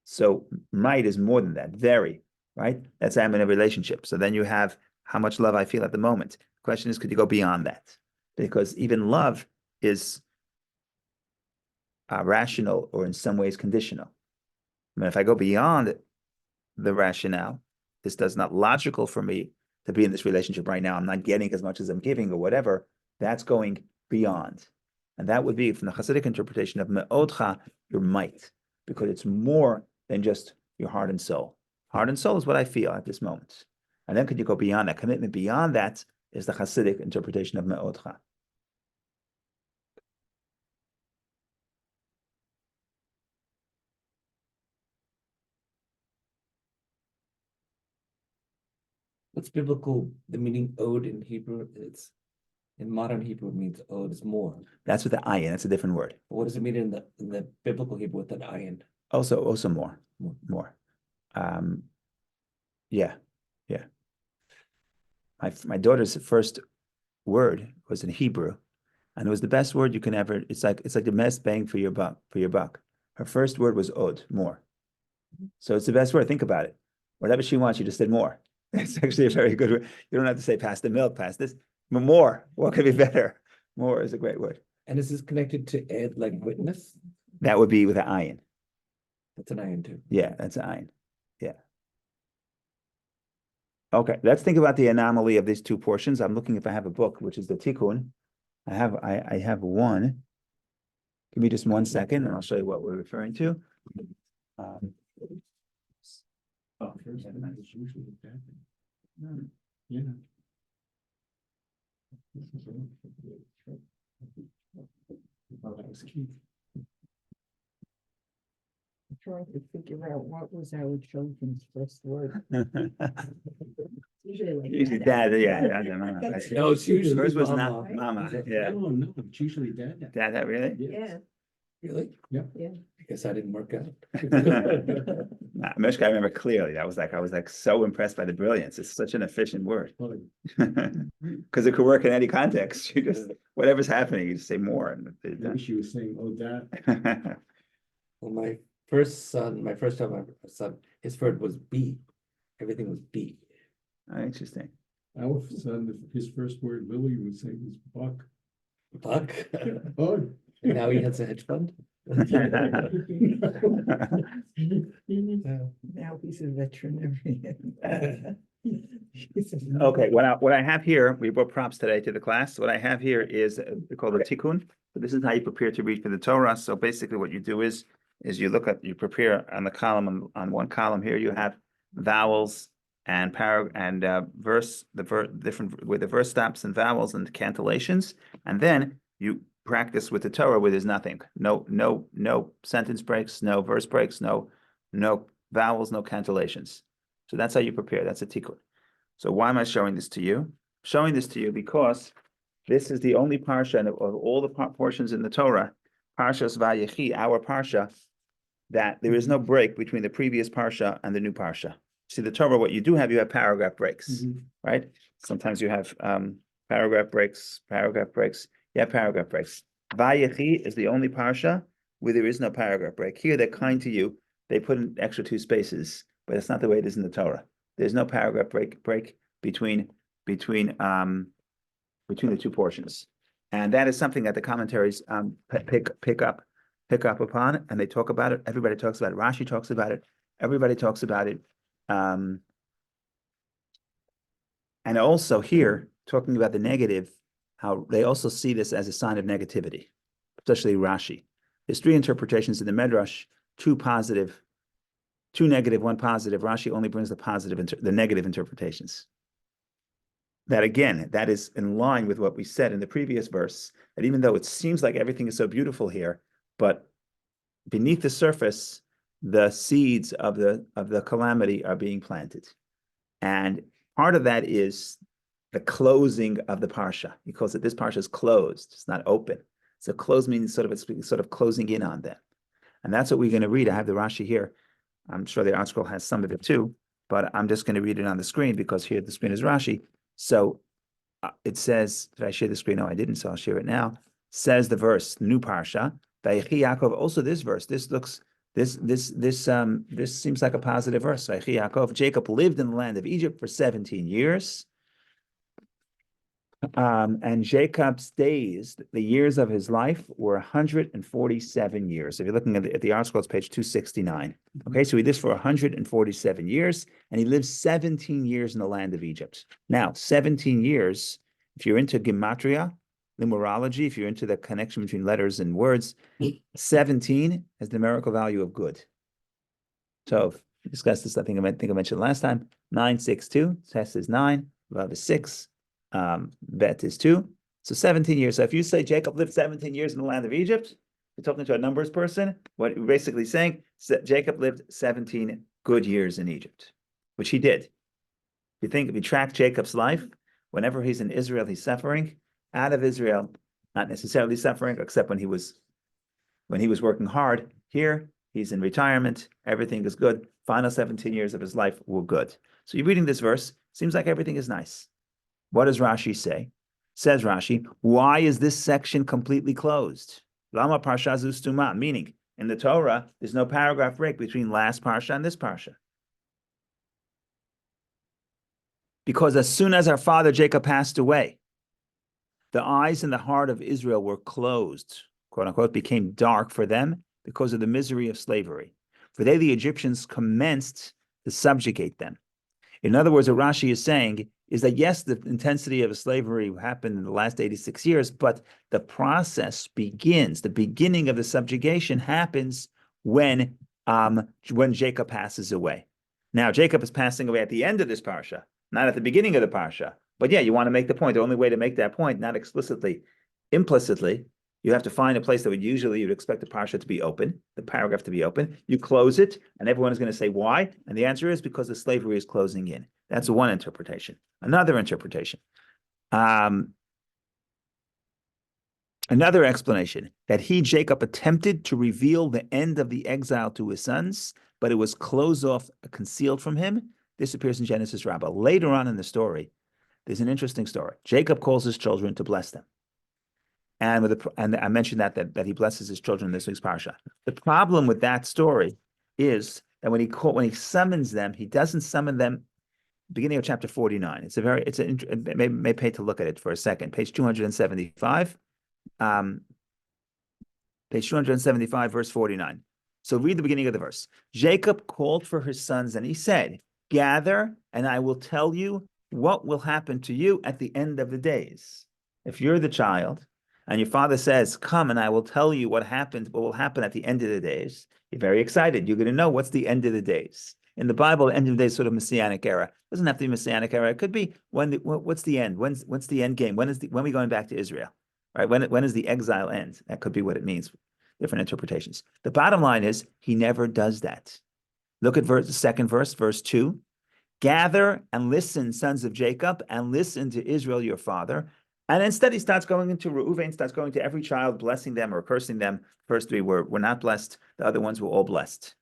So might is more than that, very. right? Let's say I'm in a relationship. So then you have how much love I feel at the moment. The question is, could you go beyond that? Because even love is rational or in some ways conditional. I mean, if I go beyond the rationale, this does not logical for me to be in this relationship right now. I'm not getting as much as I'm giving or whatever. That's going beyond. And that would be from the Hasidic interpretation of me'odcha, your might, because it's more than just your heart and soul. Heart and soul is what I feel at this moment. And then could you go beyond that? Commitment beyond that is the Hasidic interpretation of me'odcha. What's biblical, the meaning ode in Hebrew, it's, in modern Hebrew, it means ode is more. That's with the ayin. That's a different word. But what does it mean in the biblical Hebrew with an ayin? Also more. More. Yeah. My daughter's first word was in Hebrew, and it was the best word you can ever. It's like the best bang for your buck. Her first word was od, more. So it's the best word. Think about it. Whatever she wants, you just said more. It's actually a very good word. You don't have to say pass the milk, pass this. But more. What could be better? More is a great word. And is this connected to ed, like witness? That would be with an ayin. That's an ayin too. Yeah, that's an ayin. Yeah. Okay, let's think about the anomaly of these two portions. I'm looking if I have a book, which is the Tikkun. I have one. Give me just 1 second, and I'll show you what we're referring to. Oh, first, it's usually a bad thing. Yeah. Oh, that was Keith. Trying to figure out what was our children's first word. Usually like Usually that. dad, yeah, I don't know. That's- No, it's usually Hers was mama. not mama, yeah. Oh, no, it's usually dad. Dad, really? Yeah, Really? yeah. I guess I didn't work out. Nah, Mishka, I remember clearly. I was like so impressed by the brilliance. It's such an efficient word. Well, Because it could work in any context. You just, whatever's happening, you just say more. And maybe she was saying, oh, dad. Well, my first son, his first was B. Everything was B. Oh, interesting. Our son, his first word, Lily, would say was buck. Buck. Oh. And now he has a hedge fund. Now he's a veterinarian. Okay, what I have here, we brought props today to the class. What I have here is called a tikkun. So this is how you prepare to read for the Torah. So basically what you do is you prepare on the column, on one column here, you have vowels and verse, different with the verse stops and vowels and cantillations. And then you practice with the Torah where there's nothing. No sentence breaks, no verse breaks, no vowels, no cantillations. So that's how you prepare. That's a tikkun. So why am I showing this to you? I'm showing this to you because this is the only parsha of all the portions in the Torah, Parshas Vayechi, our parsha, that there is no break between the previous parsha and the new parsha. See, the Torah, what you do have, you have paragraph breaks, right? Sometimes you have paragraph breaks. You have paragraph breaks. Vayechi is the only parsha where there is no paragraph break. Here, they're kind to you. They put an extra 2 spaces, but it's not the way it is in the Torah. There's no paragraph break between the two portions, and that is something that the commentaries pick up upon, and they talk about it. Everybody talks about it. Rashi talks about it. Everybody talks about it, and also here talking about the negative, how they also see this as a sign of negativity, especially Rashi. There's 3 interpretations in the Medrash: 2 positive, 2 negative, 1 positive. Rashi only brings the negative interpretations. That again, that is in line with what we said in the previous verse, that even though it seems like everything is so beautiful here, but beneath the surface, the seeds of the calamity are being planted. And part of that is the closing of the parsha. He calls it, this parsha is closed, it's not open. So closed means sort of closing in on them. And that's what we're going to read. I have the Rashi here. I'm sure the article has some of it too, but I'm just going to read it on the screen because here the screen is Rashi. So it says, did I share the screen? No, I didn't, so I'll share it now. Says the verse, new parsha, Vayechi Yaakov, also this verse, this This seems like a positive verse. Yaakov, Jacob lived in the land of Egypt for 17 years. And Jacob's days, the years of his life, were 147 years. If you're looking at the article, it's page 269. Okay, so he lived for 147 years, and he lived 17 years in the land of Egypt. Now, 17 years, if you're into gematria, numerology, if you're into the connection between letters and words, 17 has the numerical value of good. So we discussed this, I think I mentioned last time. 962, test is 9, Vav is 6, bet is 2. So 17 years. So if you say Jacob lived 17 years in the land of Egypt, you're talking to a numbers person. What you're basically saying is that Jacob lived 17 good years in Egypt, which he did. If you track Jacob's life, whenever he's in Israel, he's suffering. Out of Israel, not necessarily suffering, except when he was working hard. Here, he's in retirement. Everything is good. Final 17 years of his life were good. So you're reading this verse. Seems like everything is nice. What does Rashi say? Says Rashi, why is this section completely closed? Lama parsha zu stuma, meaning in the Torah, there's no paragraph break between last parsha and this parsha. Because as soon as our father Jacob passed away, the eyes and the heart of Israel were closed, quote unquote, became dark for them because of the misery of slavery. For they, the Egyptians, commenced to subjugate them. In other words, what Rashi is saying is that, yes, the intensity of slavery happened in the last 86 years, but the process begins, the beginning of the subjugation happens when Jacob passes away. Now, Jacob is passing away at the end of this parsha, not at the beginning of the parsha. But yeah, you want to make the point. The only way to make that point, not explicitly, implicitly, you have to find a place that you'd expect the parsha to be open, the paragraph to be open. You close it, and everyone is going to say why. And the answer is because the slavery is closing in. That's one interpretation. Another interpretation. Another explanation, that Jacob, attempted to reveal the end of the exile to his sons, but it was closed off, concealed from him. This appears in Genesis Rabbah. Later on in the story, there's an interesting story. Jacob calls his children to bless them. And I mentioned that he blesses his children in this week's parsha. The problem with that story is that when he summons them, he doesn't summon them beginning of chapter 49. It may pay to look at it for a second. Page 275. Page 275, verse 49. So read the beginning of the verse. Jacob called for his sons and he said, gather and I will tell you what will happen to you at the end of the days. If you're the child and your father says, come and I will tell you what will happen at the end of the days, you're very excited. You're going to know what's the end of the days. In the Bible, the end of the days is sort of Messianic era. It doesn't have to be Messianic era. It could be what's the end? What's the end game? When are we going back to Israel? Right? When is the exile end? That could be what it means. Different interpretations. The bottom line is he never does that. Look at the second verse, verse 2. Gather and listen, sons of Jacob, and listen to Israel, your father. And instead he starts going into Reuven, starts going to every child, blessing them or cursing them. First three were not blessed. The other ones were all blessed.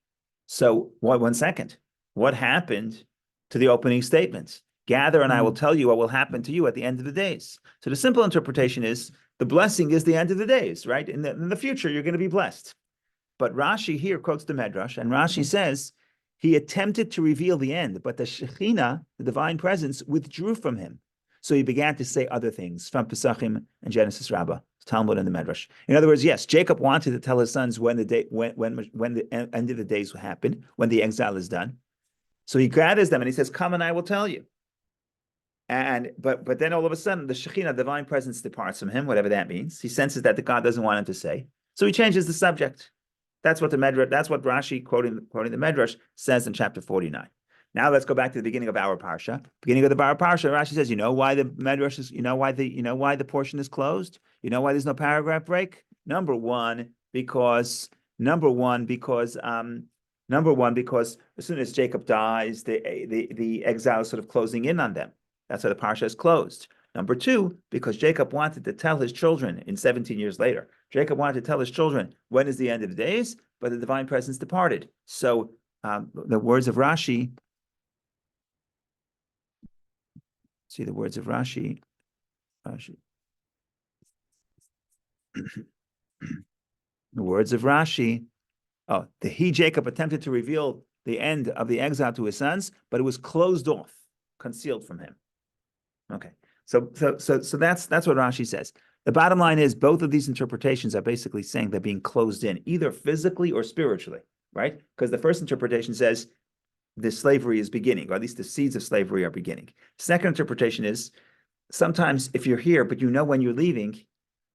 So 1 second. What happened to the opening statements? Gather and I will tell you what will happen to you at the end of the days. So the simple interpretation is the blessing is the end of the days, right? In the future, you're going to be blessed. But Rashi here quotes the Medrash, and Rashi says, he attempted to reveal the end, but the Shekhinah, the divine presence, withdrew from him. So he began to say other things from Pesachim and Genesis Rabbah, Talmud and the Medrash. In other words, yes, Jacob wanted to tell his sons when the end of the days will happen, when the exile is done. So he gathers them and he says, come and I will tell you. But then all of a sudden, the Shekhinah, divine presence, departs from him, whatever that means. He senses that the God doesn't want him to say. So he changes the subject. That's what Rashi, quoting the Medrash, says in chapter 49. Now let's go back to the beginning of our parsha. Beginning of the parsha, Rashi says, you know why the Medrash is, you know why the portion is closed? You know why there's no paragraph break? Number one, because as soon as Jacob dies, the exile is sort of closing in on them. That's why the parsha is closed. Number two, because Jacob wanted to tell his children in 17 years later, Jacob wanted to tell his children, when is the end of the days? But the divine presence departed. So the words of Rashi, the words of Rashi. The words of Rashi Oh, Jacob attempted to reveal the end of the exile to his sons, but it was closed off, concealed from him. Okay, so that's what Rashi says. The bottom line is both of these interpretations are basically saying they're being closed in, either physically or spiritually, right? Because the first interpretation says the slavery is beginning, or at least the seeds of slavery are beginning. Second interpretation is sometimes if you're here, but you know when you're leaving,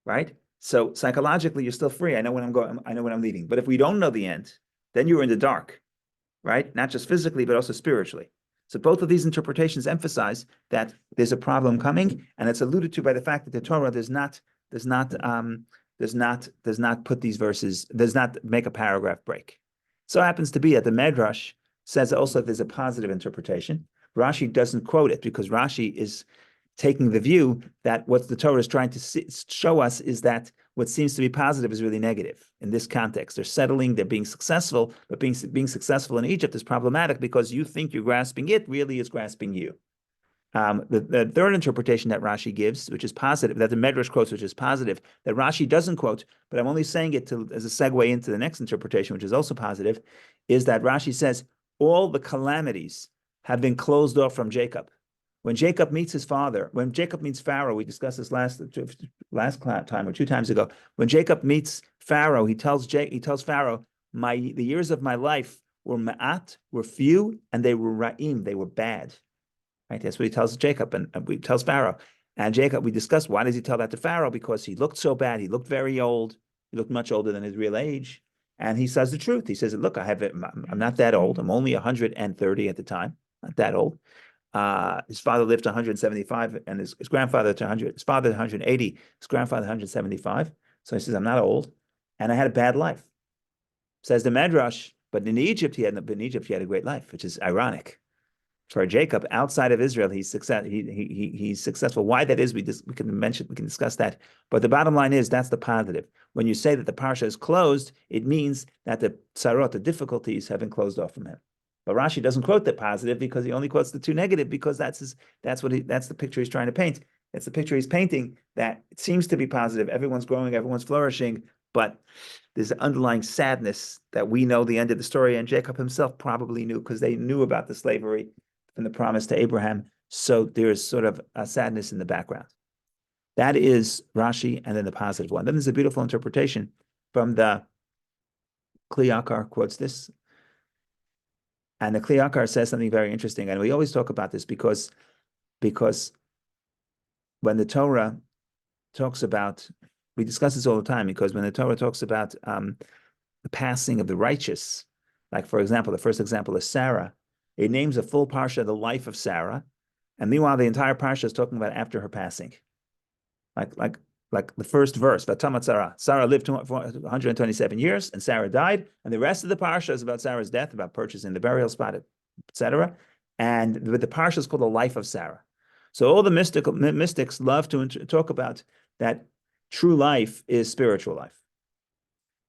right? So psychologically, you're still free. I know when I'm going, I know when I'm leaving. But if we don't know the end, then you're in the dark, right? Not just physically, but also spiritually. So both of these interpretations emphasize that there's a problem coming, and it's alluded to by the fact that the Torah does not put these verses, does not make a paragraph break. So it happens to be that the Medrash says also there's a positive interpretation. Rashi doesn't quote it because Rashi is taking the view that what the Torah is trying to show us is that what seems to be positive is really negative in this context. They're settling, they're being successful, but being successful in Egypt is problematic because you think you're grasping it, really is grasping you. The third interpretation that Rashi gives, which is positive, that the Medrash quotes, which is positive, that Rashi doesn't quote, but I'm only saying it as a segue into the next interpretation, which is also positive, is that Rashi says all the calamities have been closed off from Jacob. When Jacob meets his father, when Jacob meets Pharaoh, we discussed this last time or 2 times ago. When Jacob meets Pharaoh, he tells Pharaoh, the years of my life were ma'at, were few, and they were ra'im, they were bad. Right? That's what he tells Jacob, and he tells Pharaoh. And Jacob, we discussed, why does he tell that to Pharaoh? Because he looked so bad. He looked very old. He looked much older than his real age. And he says the truth. He says, look, I'm not that old. I'm only 130 at the time. Not that old. His father lived to 175, and his grandfather to 100. His father 180. His grandfather 175. So he says, I'm not old, and I had a bad life. Says the Medrash, but in Egypt he had a great life, which is ironic. For Jacob, outside of Israel, he's successful. Why that is, we can discuss that. But the bottom line is that's the positive. When you say that the parsha is closed, it means that the tzarot, the difficulties, have been closed off from him. But Rashi doesn't quote the positive because he only quotes the 2 negative because that's the picture he's trying to paint. That's the picture he's painting, that it seems to be positive. Everyone's growing, everyone's flourishing, but there's an underlying sadness that we know the end of the story, and Jacob himself probably knew because they knew about the slavery and the promise to Abraham. So there's sort of a sadness in the background. That is Rashi, and then the positive one. Then there's a beautiful interpretation from the Kli Yakar quotes this. And the Kli Yakar says something very interesting, and we always talk about this because when the Torah talks about, we discuss this all the time, because when the Torah talks about the passing of the righteous, like for example, the first example is Sarah, it names a full parsha, the life of Sarah, and meanwhile the entire parsha is talking about after her passing. Like the first verse, Vatamat Sarah. Sarah lived for 127 years, and Sarah died. And the rest of the parsha is about Sarah's death, about purchasing the burial spot, etc. And the parsha is called the life of Sarah. So all the mystics love to talk about that true life is spiritual life.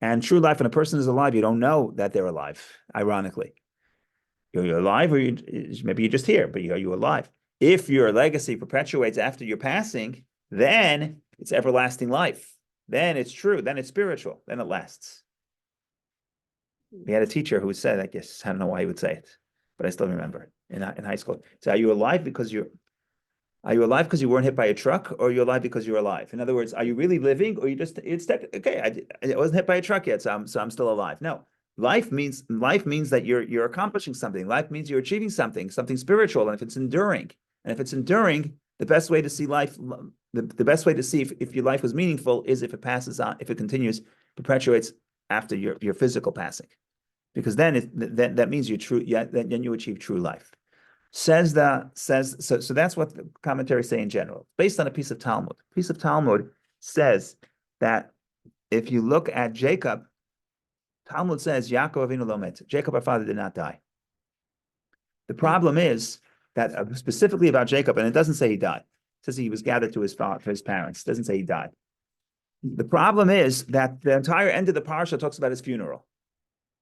And true life, when a person is alive, you don't know that they're alive, ironically. You're alive, or maybe you're just here, but are you alive? If your legacy perpetuates after your passing, then it's everlasting life. Then it's true. Then it's spiritual. Then it lasts. We had a teacher who said, I guess, I don't know why he would say it, but I still remember in high school. So are you alive because you weren't hit by a truck, or are you alive because you're alive? In other words, are you really living, or okay, I wasn't hit by a truck yet, so I'm still alive. No. Life means that you're accomplishing something. Life means you're achieving something spiritual, and if it's enduring, the best way to see life, the best way to see if your life was meaningful is if it passes on, if it continues, perpetuates after your physical passing, because then that means then you achieve true life. So that's what the commentaries say in general, based on a piece of Talmud. A piece of Talmud says that if you look at Jacob, Talmud says Yaakov Avinu lo met. Jacob, our father, did not die. The problem is that specifically about Jacob, and it doesn't say he died. It says he was gathered to his parents. It doesn't say he died. The problem is that the entire end of the parsha talks about his funeral.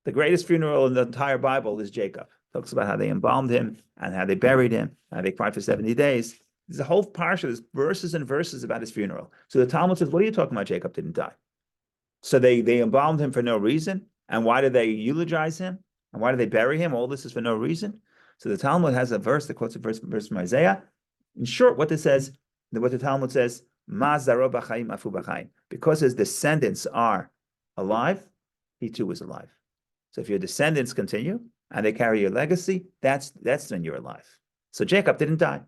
The greatest funeral in the entire Bible is Jacob. It talks about how they embalmed him and how they buried him, how they cried for 70 days. There's a whole parsha, there's verses and verses about his funeral. So the Talmud says, what are you talking about? Jacob didn't die. So they embalmed him for no reason, And why did they eulogize him? And why did they bury him? All this is for no reason. So the Talmud has a verse that quotes a verse from Isaiah. In short, what the Talmud says, Ma zaro b'chaim afu b'chaim. Because his descendants are alive, he too is alive. So if your descendants continue and they carry your legacy, that's when you're alive. So Jacob didn't die.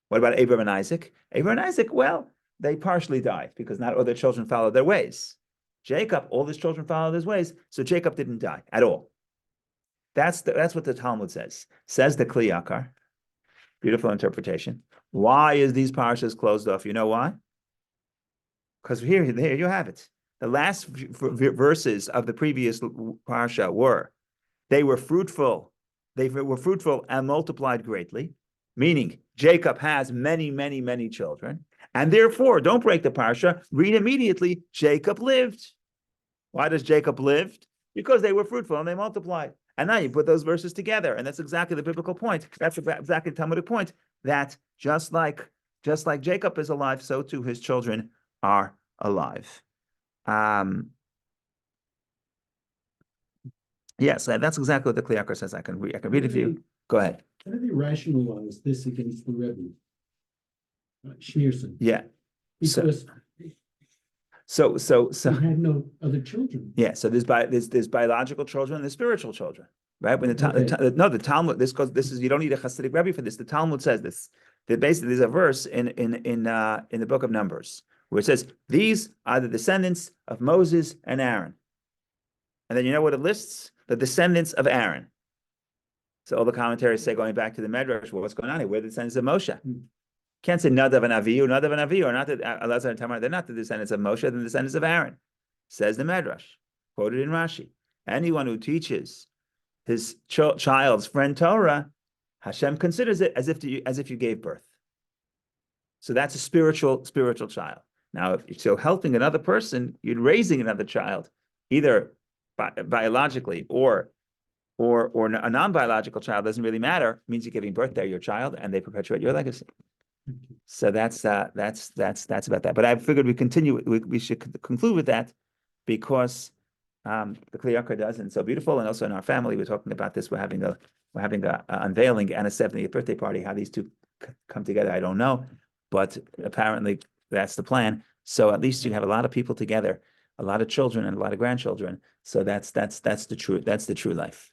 What about Abraham and Isaac? Abraham and Isaac, well, they partially died because not all their children followed their ways. Jacob, all his children followed his ways, so Jacob didn't die at all. That's what the Talmud says. Says the Kli Yakar. Beautiful interpretation. Why is these parshas closed off? You know why? Because here you have it. The last verses of the previous parsha were, they were fruitful and multiplied greatly, meaning Jacob has many, many, many children, and therefore, don't break the parsha, read immediately, Jacob lived. Why does Jacob live? Because they were fruitful and they multiplied. And now you put those verses together, and that's exactly the biblical point. That's exactly the Talmudic point, that just like Jacob is alive, so too his children are alive. Yes, that's exactly what the Kli Yakar says. I can read it for you. Go ahead. How do they rationalize this against the Rebbe? Schneerson. Yeah. Because So he had no other children. yeah. So there's biological children and there's spiritual children, right? When the Talmud, this is, you don't need a Hasidic Rebbe for this. The Talmud says this. That basically there's a verse in the book of Numbers where it says these are the descendants of Moses and Aaron, and then you know what it lists? The descendants of Aaron. So all the commentaries say, going back to the Medrash, well, what's going on here? We're the descendants of Moshe. Can't say Nadav and Avihu, or not that Elazar and Tamar, they're not the descendants of Moshe, they're the descendants of Aaron. Says the Medrash, quoted in Rashi. Anyone who teaches his child's friend Torah, Hashem considers it as if you gave birth. So that's a spiritual child. Now, if you're helping another person, you're raising another child, either biologically or a non-biological child, doesn't really matter. It means you're giving birth, they're your child, and they perpetuate your legacy. So that's about that. But I figured we should conclude with that because the Kli Yakar does, and it's so beautiful. And also in our family, we're talking about this. We're having a unveiling and a 70th birthday party. How these two come together, I don't know, but apparently that's the plan. So at least you have a lot of people together, a lot of children and a lot of grandchildren. So that's the true life.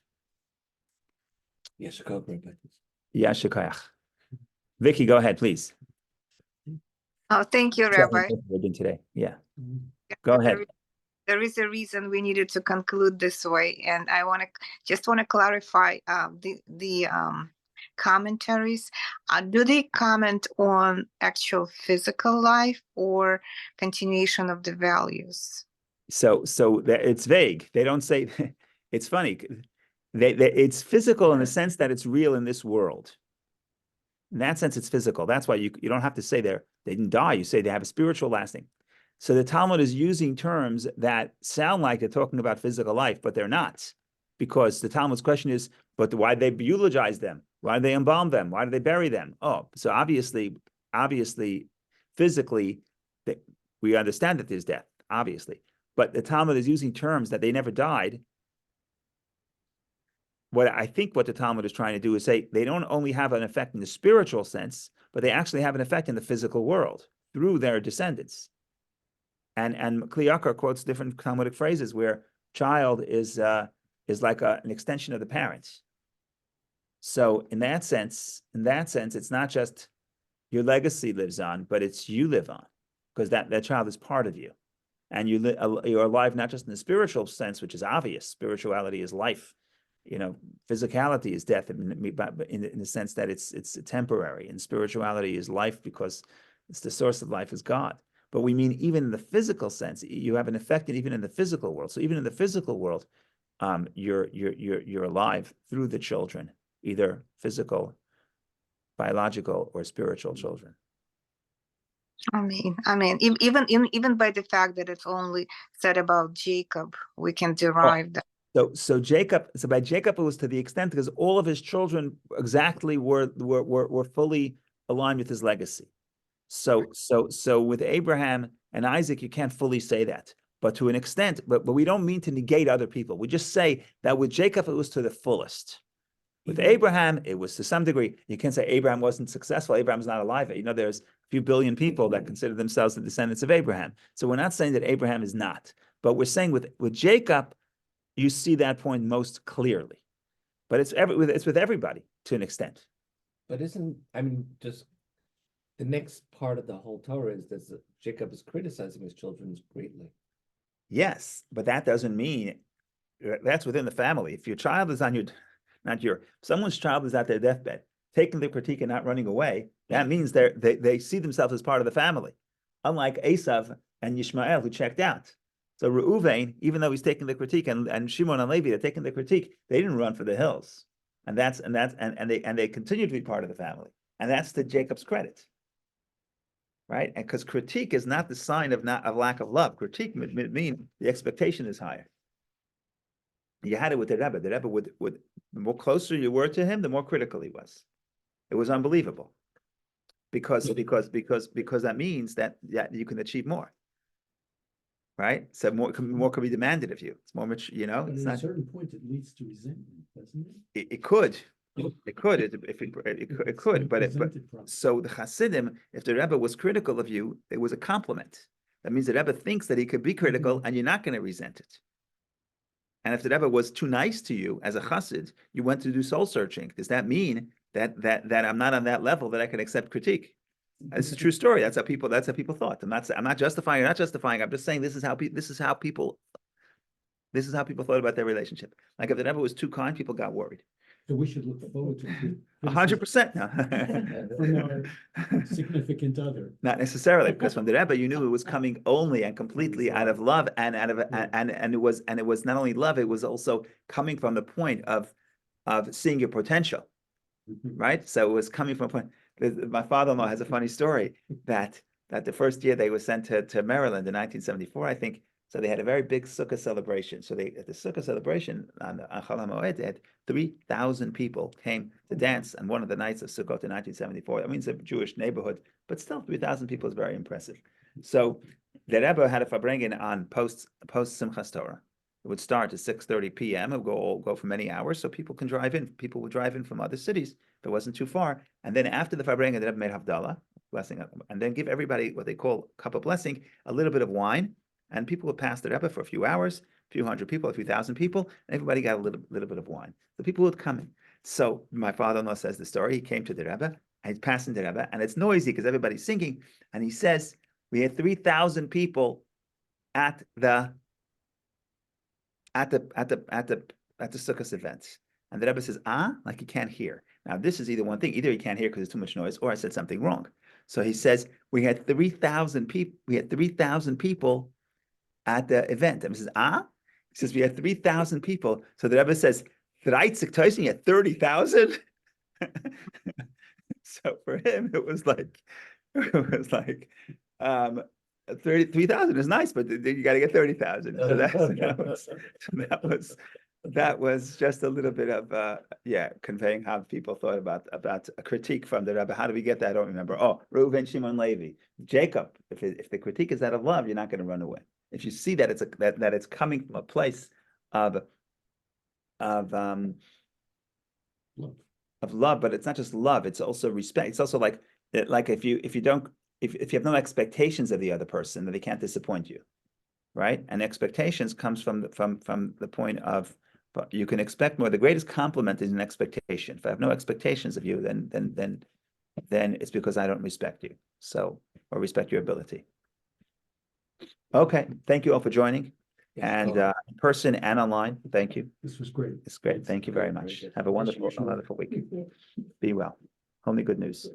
Yes, Rabbi. Yashikayach. Vicky, go ahead, please. Oh, thank you, Rabbi. We're doing today. Yeah. Go ahead. There is a reason we needed to conclude this way, and I want to clarify the commentaries. Do they comment on actual physical life or continuation of the values? So it's vague. They don't say. It's funny. It's physical in the sense that it's real in this world. In that sense, it's physical. That's why you don't have to say they didn't die. You say they have a spiritual lasting. So the Talmud is using terms that sound like they're talking about physical life, but they're not. Because the Talmud's question is, but why did they eulogize them? Why did they embalm them? Why did they bury them? Oh, so obviously, physically, we understand that there's death, obviously. But the Talmud is using terms that they never died. I think what the Talmud is trying to do is say they don't only have an effect in the spiritual sense, but they actually have an effect in the physical world through their descendants. And Kli Yakar quotes different Talmudic phrases where child is like an extension of the parents. So in that sense, it's not just your legacy lives on, but it's you live on, because that child is part of you, and you're alive not just in the spiritual sense, which is obvious. Spirituality is life. Physicality is death in the sense that it's temporary, and spirituality is life because it's the source of life is God. But we mean even in the physical sense, you have an effect even in the physical world. So even in the physical world, you're alive through the children, either physical, biological, or spiritual children. I mean, even by the fact that it's only said about Jacob, we can derive that. So by Jacob, it was to the extent because all of his children exactly were fully aligned with his legacy. So with Abraham and Isaac, you can't fully say that. but to an extent, but we don't mean to negate other people. We just say that with Jacob, it was to the fullest. With Abraham, it was to some degree. You can't say Abraham wasn't successful. Abraham's not alive. You know, there's a few billion people that consider themselves the descendants of Abraham. So we're not saying that Abraham is not, but we're saying with Jacob, you see that point most clearly. But it's with everybody to an extent. But just the next part of the whole Torah is that Jacob is criticizing his children greatly. Yes, but that doesn't mean that's within the family. If your child is someone's child is at their deathbed, taking the critique and not running away, that means they see themselves as part of the family. Unlike Esav and Yishmael, who checked out. So Reuven, even though he's taking the critique, and Shimon and Levi, they're taking the critique, they didn't run for the hills. And they continue to be part of the family. And that's to Jacob's credit. Right? And because critique is not the sign of lack of love. Critique would mean the expectation is higher. You had it with the Rebbe. The Rebbe would the more closer you were to him, the more critical he was. It was unbelievable. Because that means that you can achieve more. Right? So more can be demanded of you. It's more much, But it's at a not certain point, it leads to resentment, doesn't it? it could. It could, but Presented properly. so the Hasidim, if the Rebbe was critical of you, it was a compliment. That means the Rebbe thinks that he could be critical, and you're not going to resent it. And if the Rebbe was too nice to you as a Chassid, you went to do soul searching. Does that mean that I'm not on that level that I can accept critique? It's a true story. That's how people thought. I'm not justifying. I'm just saying this is how people thought about their relationship. Like if the Rebbe was too kind, people got worried. So we should look forward to it. 100%. From our significant other. Not necessarily, because from the Rebbe, you knew it was coming only and completely out of love, and it was not only love, it was also coming from the point of seeing your potential, right? So it was coming from a point. My father-in-law has a funny story that the first year they were sent to Maryland in 1974, I think. So they had a very big Sukkah celebration. So at the Sukkah celebration on Chol HaMoed, they had 3,000 people came to dance on one of the nights of Sukkot in 1974. That means a Jewish neighborhood, but still 3,000 people is very impressive. So the Rebbe had a Farbrengen on post Simchas Torah. It would start at 6:30 p.m. It would go for many hours, so people can drive in. People would drive in from other cities if it wasn't too far. And then after the Farbrengen, the Rebbe made Havdalah, blessing, and then give everybody what they call cup of blessing, a little bit of wine. And people would pass the Rebbe for a few hours, a few hundred people, a few thousand people, and everybody got a little bit of wine. The people would come in. So my father-in-law says the story. He came to the Rebbe, and he's passing the Rebbe, and it's noisy because everybody's singing. And he says, we had 3,000 people at the Sukkot event. And the Rebbe says, like he can't hear. Now this is either one thing, either he can't hear because there's too much noise, or I said something wrong. So he says, we had 3,000 people at the event. And he says, He says, we had 3,000 people. So the Rebbe says, you had 30,000? So for him, it was like 3,000 is nice, but you got to get 30,000. So that was just a little bit of conveying how people thought about a critique from the Rebbe. How do we get that? I don't remember. Oh, Reuven, Shimon, Levi, Jacob. If the critique is out of love, you're not going to run away. If you see that it's coming from a place of love, but it's not just love; it's also respect. It's also like if you have no expectations of the other person, then they can't disappoint you, right? And expectations comes from the point of, but you can expect more. The greatest compliment is an expectation. If I have no expectations of you, then it's because I don't respect you. So, or respect your ability. Okay, thank you all for joining, and in person and online. Thank you. This was great. It's great. Thank you very much. Have a wonderful week. Be well. Only good news.